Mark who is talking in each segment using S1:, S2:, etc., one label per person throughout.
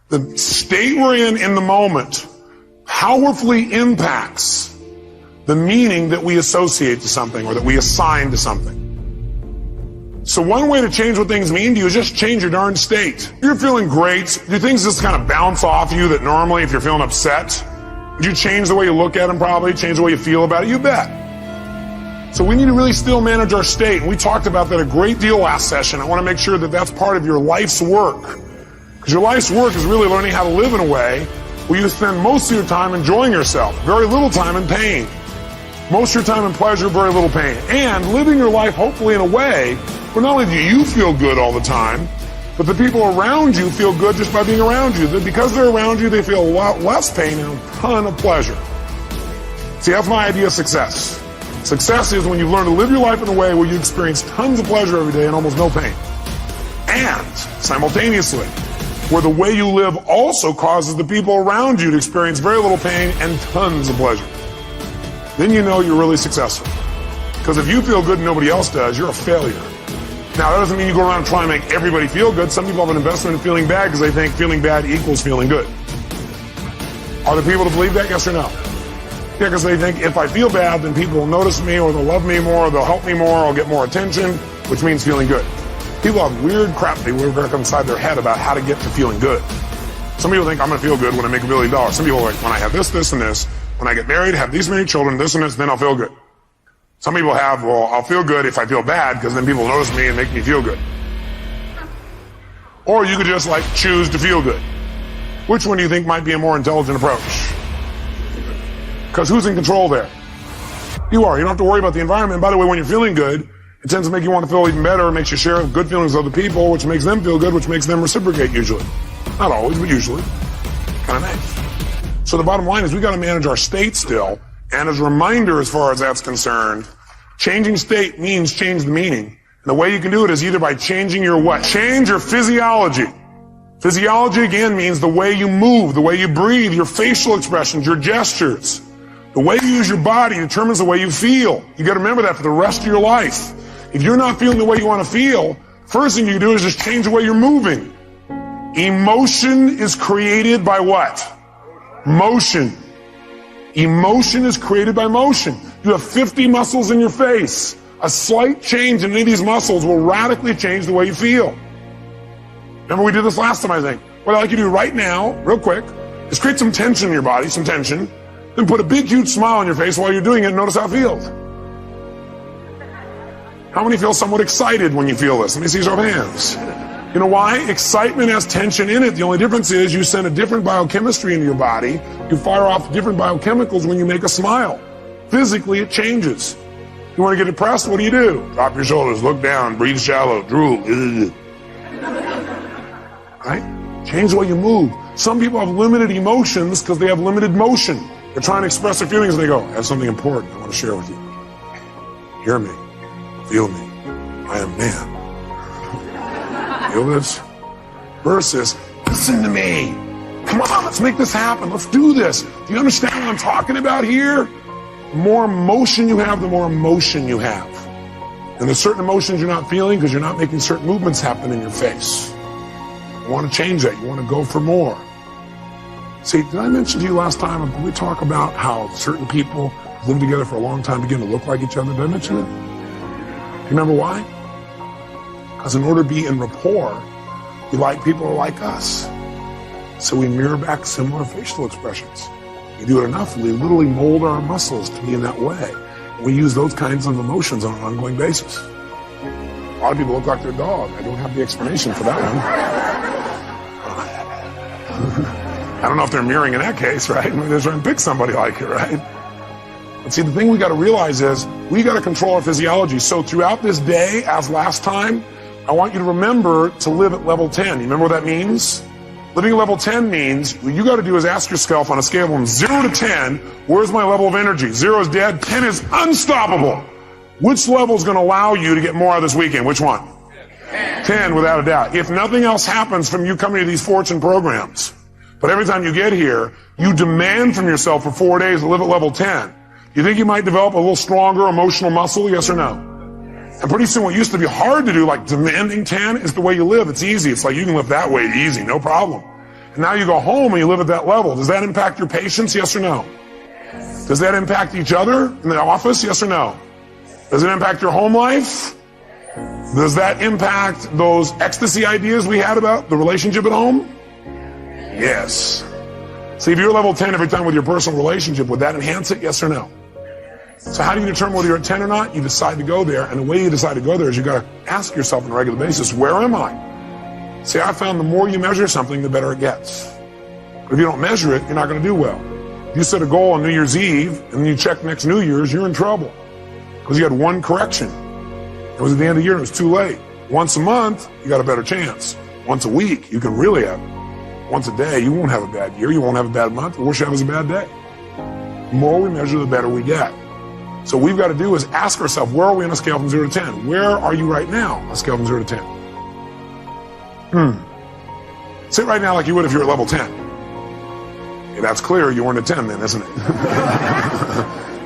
S1: The state we're in the moment, powerfully impacts the meaning that we associate to something or that we assign to something. So one way to change what things mean to you is just change your darn state. If you're feeling great, do things just kind of bounce off you that normally if you're feeling upset? Would you change the way you look at them probably, change the way you feel about it? You bet. So we need to really still manage our state. And we talked about that a great deal last session. I want to make sure that that's part of your life's work. Because your life's work is really learning how to live in a way where you spend most of your time enjoying yourself, very little time in pain. Most of your time in pleasure, very little pain. And living your life hopefully in a way where not only do you feel good all the time, but the people around you feel good just by being around you. That because they're around you, they feel a lot less pain and a ton of pleasure. See, that's my idea of success. Success is when you've learned to live your life in a way where you experience tons of pleasure every day and almost no pain. And simultaneously, where the way you live also causes the people around you to experience very little pain and tons of pleasure. Then you know you're really successful. Because if you feel good and nobody else does, you're a failure. Now, that doesn't mean you go around and try and make everybody feel good. Some people have an investment in feeling bad because they think feeling bad equals feeling good. Are there people to believe that, yes or no? Yeah, because they think if I feel bad, then people will notice me, or they'll love me more, or they'll help me more, or I'll get more attention, which means feeling good. People have weird crap they work inside their head about how to get to feeling good. Some people think I'm going to feel good when I make $1 billion. Some people are like, when I have this, this, and this, when I get married, have these many children, this and this, then I'll feel good. Some people have, well, I'll feel good if I feel bad because then people notice me and make me feel good. Or you could just like choose to feel good. Which one do you think might be a more intelligent approach? Because who's in control there? You are. You don't have to worry about the environment. By the way, when you're feeling good, it tends to make you want to feel even better. It makes you share good feelings with other people, which makes them feel good, which makes them reciprocate usually. Not always, but usually. Kind of nice. So the bottom line is we got to manage our state still. And as a reminder, as far as that's concerned, changing state means change the meaning. And the way you can do it is either by changing your what? Change your physiology. Physiology, again, means the way you move, the way you breathe, your facial expressions, your gestures. The way you use your body determines the way you feel. You got to remember that for the rest of your life. If you're not feeling the way you want to feel, first thing you do is just change the way you're moving. Emotion is created by what? Motion. Emotion is created by motion. You have 50 muscles in your face. A slight change in any of these muscles will radically change the way you feel. Remember we did this last time, I think. What I'd like you to do right now, real quick, is create some tension in your body, some tension, then put a big, huge smile on your face while you're doing it and notice how it feels. How many feel somewhat excited when you feel this? Let me see your hands. You know why? Excitement has tension in it. The only difference is you send a different biochemistry into your body. You fire off different biochemicals when you make a smile. Physically, it changes. You want to get depressed? What do? Drop your shoulders, look down, breathe shallow, drool. Right? Change the way you move. Some people have limited emotions because they have limited motion. They're trying to express their feelings and they go, I have something important I want to share with you. Hear me. Feel me. I am man. Feel this? Versus, listen to me. Come on, let's make this happen. Let's do this. Do you understand what I'm talking about here? The more emotion you have, the more emotion you have. And there's certain emotions you're not feeling because you're not making certain movements happen in your face. You want to change that. You want to go for more. See, did I mention to you last time, when we talk about how certain people live together for a long time begin to look like each other? Did I mention it? You remember why? Because in order to be in rapport, we like people who are like us. So we mirror back similar facial expressions. We do it enough, we literally mold our muscles to be in that way. We use those kinds of emotions on an ongoing basis. A lot of people look like their dog. I don't have the explanation for that one. I don't know if they're mirroring in that case, right? Maybe they're trying to pick somebody like it, right? But see, the thing we got to realize is we got to control our physiology. So throughout this day, as last time, I want you to remember to live at level 10. You remember what that means? Living at level 10 means what you got to do is ask yourself on a scale from 0 to 10, where's my level of energy? 0 is dead, 10 is unstoppable. Which level is going to allow you to get more out of this weekend? Which one? 10, without a doubt. If nothing else happens from you coming to these fortune programs, but every time you get here, you demand from yourself for 4 days to live at level 10. You think you might develop a little stronger emotional muscle, yes or no? And pretty soon what used to be hard to do, like demanding 10, is the way you live. It's easy. It's like you can live that way easy, no problem. And now you go home and you live at that level. Does that impact your patients? Yes or no? Does that impact each other in the office? Yes or no? Does it impact your home life? Does that impact those ecstasy ideas we had about the relationship at home? Yes. See, if you're level 10 every time with your personal relationship, would that enhance it? Yes or no? So how do you determine whether you're at 10 or not? You decide to go there, and the way you decide to go there is you got to ask yourself on a regular basis, where am I? See, I found the more you measure something, the better it gets. But if you don't measure it, you're not going to do well. If you set a goal on New Year's Eve, and then you check next New Year's, you're in trouble. Because you had one correction. It was at the end of the year, and it was too late. Once a month, you got a better chance. Once a week, you can really have it. Once a day, you won't have a bad year, you won't have a bad month, the worst you have is a bad day. The more we measure, the better we get. So what we've got to do is ask ourselves, where are we on a scale from 0 to 10? Where are you right now on a scale from 0 to 10? Sit right now like you would if you were at level 10. Okay, that's clear, you weren't at 10 then, isn't it?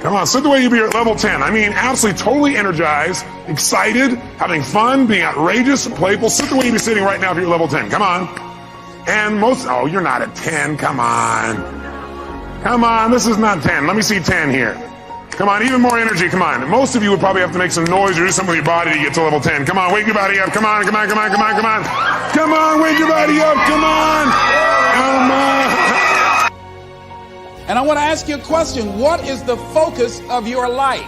S1: Come on, sit the way you'd be at level 10. I mean, absolutely, totally energized, excited, having fun, being outrageous, playful. Sit the way you'd be sitting right now if you're at level 10. Come on. And oh, you're not at 10. Come on. Come on, this is not 10. Let me see 10 here. Come on, even more energy, come on. Most of you would probably have to make some noise or do something with your body to get to level 10. Come on, wake your body up. Come on, come on, come on, come on, come on. Come on, wake your body up. Come on. Come on.
S2: And I want to ask you a question. What is the focus of your life?